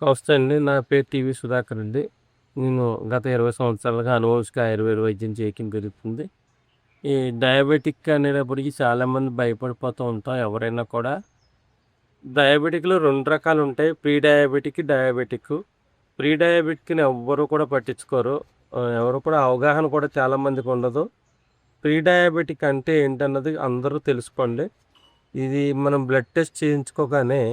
నమస్తే అండి. నా పేరు టీవీ సుధాకర్ అండి. నేను గత 20 సంవత్సరాలుగా అనువంశిక ఆయుర్వేద వైద్యం చేయడం జరుగుతుంది. ఈ డయాబెటిక్ అనేటప్పటికి చాలామంది భయపడిపోతూ ఉంటాం ఎవరైనా కూడా. డయాబెటిక్‌లో 2 రకాలుంటాయి. Pre diabetic, diabetic. ప్రీ డయాబెటిక్‌ని ఎవ్వరు కూడా పట్టించుకోరు. ఎవరు కూడా అవగాహన కూడా చాలామందికి ఉండదు. ప్రీ డయాబెటిక్ అంటే ఏంటన్నది అందరూ తెలుసుకోండి. ఇది మనం బ్లడ్ టెస్ట్ చేయించుకోగానే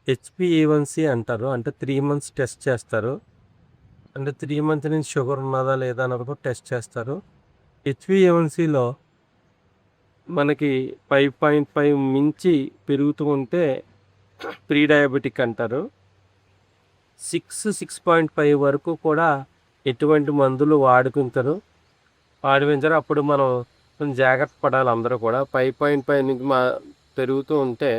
హెచ్‌బీఏవన్సీ అంటారు. అంటే 3 మంత్స్ టెస్ట్ చేస్తారు. అంటే 3 మంత్స్ నుంచి షుగర్ ఉన్నదా లేదా అన్నది కూడా టెస్ట్ చేస్తారు. హెచ్‌బీఏవన్సీలో మనకి 5.5 మించి పెరుగుతూ ఉంటే ప్రీ డయాబెటిక్ అంటారు. 6.5 వరకు కూడా ఎటువంటి మందులు వాడిపించరు. అప్పుడు మనం కొంచెం జాగ్రత్త పడాలి అందరూ కూడా. 5.5 నుంచి పెరుగుతూ ఉంటే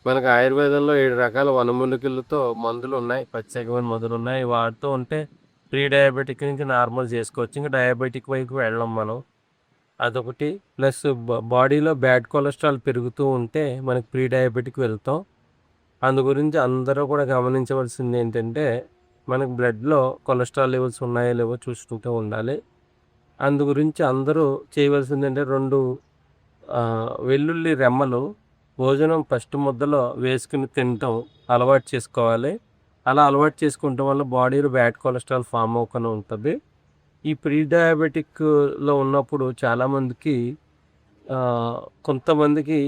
మనకు ఆయుర్వేదంలో 7 రకాల వనమూలికలతో మందులున్నాయి. ప్రత్యేకమైన మందులున్నాయి. వాడుతూ ఉంటే ప్రీ డయాబెటిక్ నుంచి నార్మల్ చేసుకోవచ్చు. ఇంక డయాబెటిక్ వైపు వెళ్ళం మనం. అదొకటి. ప్లస్ బాడీలో బ్యాడ్ కొలెస్ట్రాల్ పెరుగుతూ ఉంటే మనకి ప్రీ డయాబెటిక్ వెళ్తాం. అందు గురించి అందరూ కూడా గమనించవలసింది ఏంటంటే మనకు బ్లడ్‌లో కొలెస్ట్రాల్ లెవెల్స్ ఉన్నాయో లేవో చూసుకుంటూ ఉండాలి. అందు గురించి అందరూ చేయవలసిందంటే 2 వెల్లుల్లి రెమ్మలు భోజనం ఫస్ట్ ముద్దలో వేసుకుని తినటం అలవాటు చేసుకోవాలి. అలా అలవాటు చేసుకోవటం వల్ల బాడీలో బ్యాడ్ కొలెస్ట్రాల్ ఫామ్ అవ్వకుండా ఉంటుంది. ఈ ప్రీ డయాబెటిక్‌లో ఉన్నప్పుడు చాలామందికి కొంతమందికి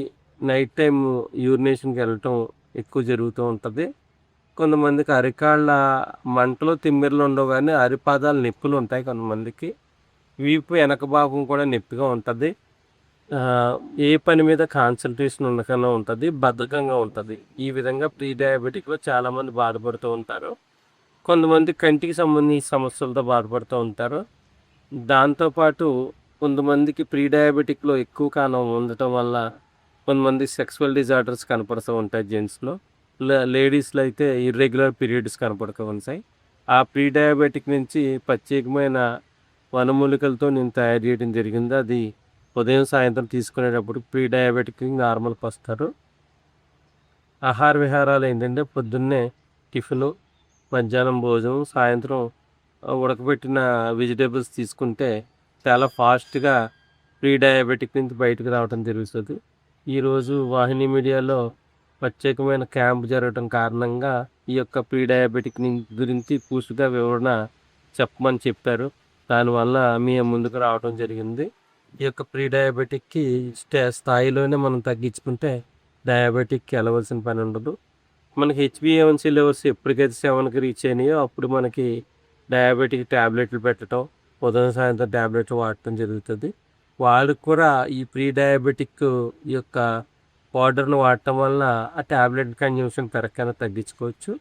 నైట్ టైమ్ యూరినేషన్‌కి వెళ్ళటం ఎక్కువ జరుగుతూ ఉంటది. కొంతమందికి అరికాళ్ళ మంటలు, తిమ్మిర్లు ఉండవు గానీ అరిపాదాలు నొప్పులుంటాయి కొంతమందికి. వీపు వెనక భాగం కూడా నొప్పిగా ఉంటది. ఏ పని మీద కాన్సంట్రేషన్ ఉండకుండా ఉంటది. బద్ధకంగా ఉంటది. ఈ విధంగా ప్రీ డయాబెటిక్‌లో చాలామంది బాధపడుతూ ఉంటారు. కొంతమంది కంటికి సంబంధించిన సమస్యలతో బాధపడుతూ ఉంటారు. దాంతో పాటు కొంతమందికి ప్రీ డయాబెటిక్‌లో ఎక్కువ కాలం ఉండటం వల్ల కొంతమంది సెక్సువల్ డిజార్డర్స్ కనపడుతూ ఉంటాయి జెంట్స్‌లో. లేడీస్‌లో అయితే ఇర్రెగ్యులర్ పీరియడ్స్ కనపడుతూ ఉంటాయి. ఆ ప్రీ డయాబెటిక్ నుంచి ప్రత్యేకమైన వనమూలికలతో నేను తయారు చేయడం జరిగింది. అది ఉదయం, సాయంత్రం తీసుకునేటప్పుడు ప్రీ డయాబెటిక్ నార్మల్‌కి వస్తారు. ఆహార విహారాలు ఏంటంటే పొద్దున్నే టిఫిను, మధ్యాహ్నం భోజనం, సాయంత్రం ఉడకబెట్టిన వెజిటబుల్స్ తీసుకుంటే చాలా ఫాస్ట్‌గా ప్రీ డయాబెటిక్ నుంచి బయటకు రావడం జరుగుతది. ఈరోజు వాహిని మీడియాలో ప్రత్యేకమైన క్యాంప్ జరగటం కారణంగా ఈ యొక్క ప్రీ డయాబెటిక్ గురించి పూర్తిగా వివరణ చెప్పమని చెప్పారు. దానివల్ల మేము ముందుకు రావడం జరిగింది. ఈ యొక్క ప్రీ డయాబెటిక్‌కి స్థాయిలోనే మనం తగ్గించుకుంటే డయాబెటిక్‌కి వెళ్ళవలసిన పని ఉండదు. మనకి హెచ్‌బీఏవన్సీ లెవెల్స్ ఎప్పటికైతే 7కి రీచ్ అయినాయో అప్పుడు మనకి డయాబెటిక్ టాబ్లెట్లు పెట్టడం, ఉదయం, సాయంత్రం టాబ్లెట్లు వాడటం జరుగుతది. వాళ్ళకి కూడా ఈ ప్రీ డయాబెటిక్ ఈ యొక్క పౌడర్‌ను వాడటం వలన ఆ టాబ్లెట్ కన్జంప్షన్ పెరగకుండా తగ్గించుకోవచ్చు.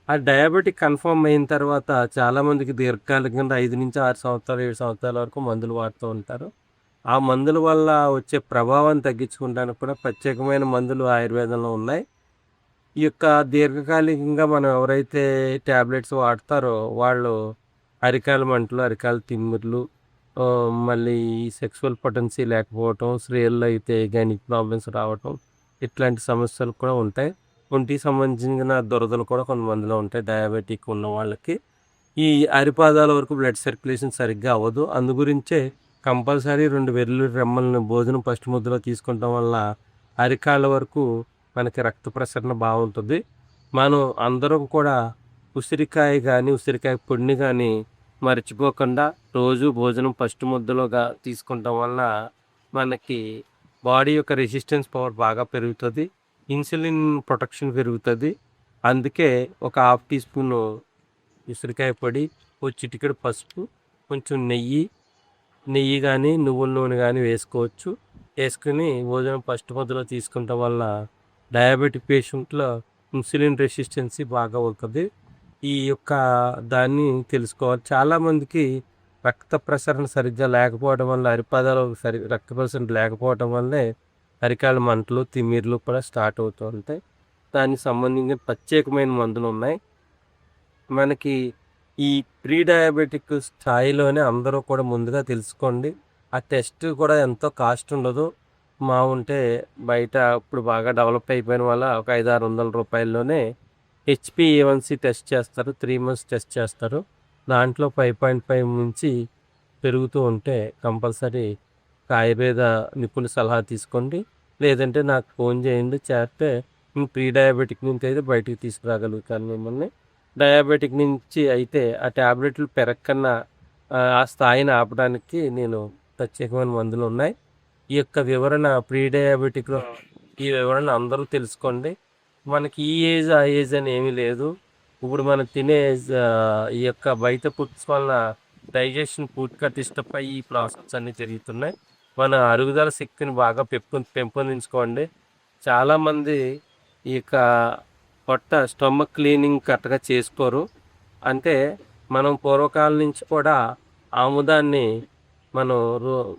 ఆ డయాబెటిక్ కన్ఫర్మ్ అయిన తర్వాత చాలామందికి దీర్ఘకాలికంగా 5-6 సంవత్సరాలు, 7 సంవత్సరాల వరకు మందులు వాడుతూ ఉంటారు. ఆ మందుల వల్ల వచ్చే ప్రభావాన్ని తగ్గించుకోవడానికి కూడా ప్రత్యేకమైన మందులు ఆయుర్వేదంలో ఉన్నాయి. ఈ యొక్క దీర్ఘకాలికంగా మనం ఎవరైతే టాబ్లెట్స్ వాడతారో వాళ్ళు అరికాల మంటలు, అరికాల తిమ్మిర్లు, మళ్ళీ సెక్సువల్ పొటెన్సీ లేకపోవటం, స్త్రీల్లో అయితే గైనిక్ ప్రాబ్లమ్స్ రావటం, ఇట్లాంటి సమస్యలు కూడా ఉంటాయి. ఒంటికి సంబంధించిన దురదలు కూడా కొంతమందిలో ఉంటాయి డయాబెటిక్ ఉన్న వాళ్ళకి. ఈ అరిపాదాల వరకు బ్లడ్ సర్క్యులేషన్ సరిగ్గా అవ్వదు. అందు గురించే కంపల్సరీ 2 వెల్లుల్లి రెమ్మలను భోజనం ఫస్ట్ ముద్దలో తీసుకోవటం వల్ల అరికాళ్ళ వరకు మనకి రక్త ప్రసరణ బాగుంటుంది. మనం అందరం కూడా ఉసిరికాయ కానీ, ఉసిరికాయ పొడిని కానీ మర్చిపోకుండా రోజు భోజనం ఫస్ట్ ముద్దలోగా తీసుకోవటం వలన మనకి బాడీ యొక్క రెసిస్టెన్స్ పవర్ బాగా పెరుగుతుంది. ఇన్సులిన్ ప్రొటెక్షన్ పెరుగుతుంది. అందుకే ఒక హాఫ్ టీ స్పూను ఉసిరికాయ పొడి, ఓ చిటికెడు పసుపు, కొంచెం నెయ్యి కానీ, నువ్వుల నూనె కానీ వేసుకోవచ్చు. వేసుకుని భోజనం ఫస్ట్ ముద్దలో తీసుకోవటం వల్ల డయాబెటిక్ పేషెంట్లో ఇన్సులిన్ రెసిస్టెన్సీ బాగా ఉంటుంది. ఈ యొక్క దాన్ని తెలుసుకోవాలి. చాలామందికి రక్త ప్రసరణ సరిగ్గా లేకపోవడం వల్ల అరిపాదాలు రక్త ప్రసరణ లేకపోవడం వల్లే అరికాళ్ళ మంటలు, తిమ్మిర్లు కూడా స్టార్ట్ అవుతూ ఉంటాయి. దానికి సంబంధించిన ప్రత్యేకమైన మందులు ఉన్నాయి. మనకి ఈ ప్రీ డయాబెటిక్ స్థాయిలోనే అందరూ కూడా ముందుగా తెలుసుకోండి. ఆ టెస్ట్ కూడా ఎంతో కాస్ట్ ఉండదు. ఉంటే బయట ఇప్పుడు బాగా డెవలప్ అయిపోయిన వల్ల ఒక 500-600 రూపాయల్లోనే హెచ్‌బీఏవన్సీ టెస్ట్ చేస్తారు. 3 మంత్స్ టెస్ట్ చేస్తారు. దాంట్లో 5.5 నుంచి పెరుగుతూ ఉంటే కంపల్సరీ ఆయుర్వేద నిపుణుల సలహా తీసుకోండి. లేదంటే నాకు ఫోన్ చేయండి. చేస్తే ప్రీ డయాబెటిక్ నుంచి అయితే బయటికి తీసుకురాగలుగుతాను మిమ్మల్ని. డయాబెటిక్ నుంచి అయితే ఆ టాబ్లెట్లు పెరగకన్నా ఆ స్థాయిని ఆపడానికి నేను ప్రత్యేకమైన మందులున్నాయి. ఈ యొక్క వివరణ ప్రీ డయాబెటిక్‌లో ఈ వివరణ అందరూ తెలుసుకోండి. మనకి ఈ ఏజ్, ఆ ఏజ్ అని ఏమీ లేదు. ఇప్పుడు మనం తినే ఈ యొక్క బయట ఫుడ్స్ వలన డైజెషన్ పూర్తిగా డిస్టర్బ్ అయ్యి ఈ ప్రాసెస్ అన్నీ జరుగుతున్నాయి. మన అరుగుదల శక్తిని బాగా పెంపొందించుకోండి. చాలామంది ఈ యొక్క పొట్ట స్టమక్ క్లీనింగ్ కరెక్ట్‌గా చేసుకోరు. అంటే మనం పూర్వకాలం నుంచి కూడా ఆముదాన్ని మనం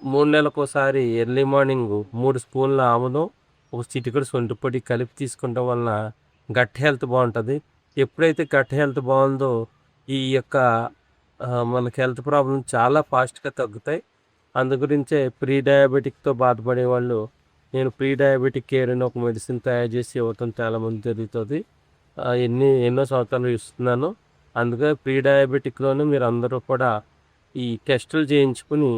3 నెలలకోసారి ఎర్లీ మార్నింగ్ 3 స్పూన్ల ఆముదం, ఒక చిటికెడు సొంటి పొడి కలిపి తీసుకోవడం వలన గట్ హెల్త్ బాగుంటుంది. ఎప్పుడైతే గట్ హెల్త్ బాగుందో ఈ యొక్క మనకి హెల్త్ ప్రాబ్లమ్ చాలా ఫాస్ట్‌గా తగ్గుతాయి. అందు గురించే ప్రీ డయాబెటిక్‌తో బాధపడే వాళ్ళు నేను ప్రీ డయాబెటిక్ కేర్ అని ఒక మెడిసిన్ తయారు చేసి ఇవ్వటం చాలామంది జరుగుతుంది. ఎన్నో సంవత్సరాలు ఇస్తున్నాను. అందుకే ప్రీ డయాబెటిక్‌లోనే మీరు అందరూ కూడా ఈ టెస్టులు చేయించుకుని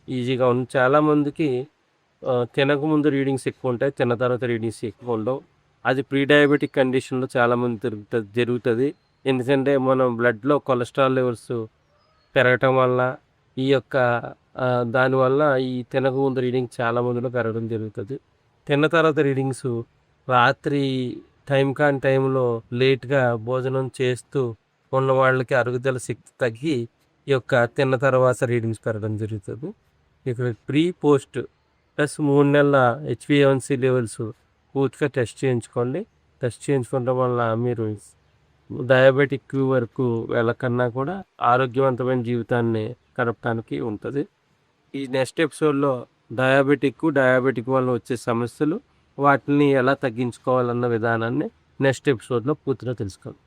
ఈజీగా చాలామందికి తినకముందు రీడింగ్స్ ఎక్కువ ఉంటాయి. తిన్న తర్వాత రీడింగ్స్ ఎక్కువ ఉండవు. అది ప్రీ డయాబెటిక్ కండిషన్‌లో చాలామంది జరుగుతుంది. ఎందుకంటే మనం బ్లడ్‌లో కొలెస్ట్రాల్ లెవెల్స్ పెరగటం వల్ల ఈ యొక్క దానివల్ల ఈ తినకముందు రీడింగ్ చాలా మందిలో పెరగడం జరుగుతుంది. తిన్న తర్వాత రీడింగ్స్ రాత్రి టైం కాని టైంలో లేట్‌గా భోజనం చేస్తూ ఉన్న వాళ్ళకి అరుగుదల శక్తి తగ్గి ఈ యొక్క తిన్న తర్వాత రీడింగ్స్ పెరగడం జరుగుతుంది. ఇక్కడ ప్రీ, పోస్ట్ ప్లస్ 3 నెలల హెచ్‌బీఏవన్సీ లెవెల్స్ పూర్తిగా టెస్ట్ చేయించుకోండి. టెస్ట్ చేయించుకోవడం వల్ల మీరు డయాబెటిక్ వరకు వెళ్ళకన్నా కూడా ఆరోగ్యవంతమైన జీవితాన్ని గడపడానికి ఉంటుంది. ఈ నెక్స్ట్ ఎపిసోడ్లో డయాబెటిక్ వల్ల వచ్చే సమస్యలు, వాటిని ఎలా తగ్గించుకోవాలన్న విధానాన్ని నెక్స్ట్ ఎపిసోడ్లో పూర్తిగా తెలుసుకోండి.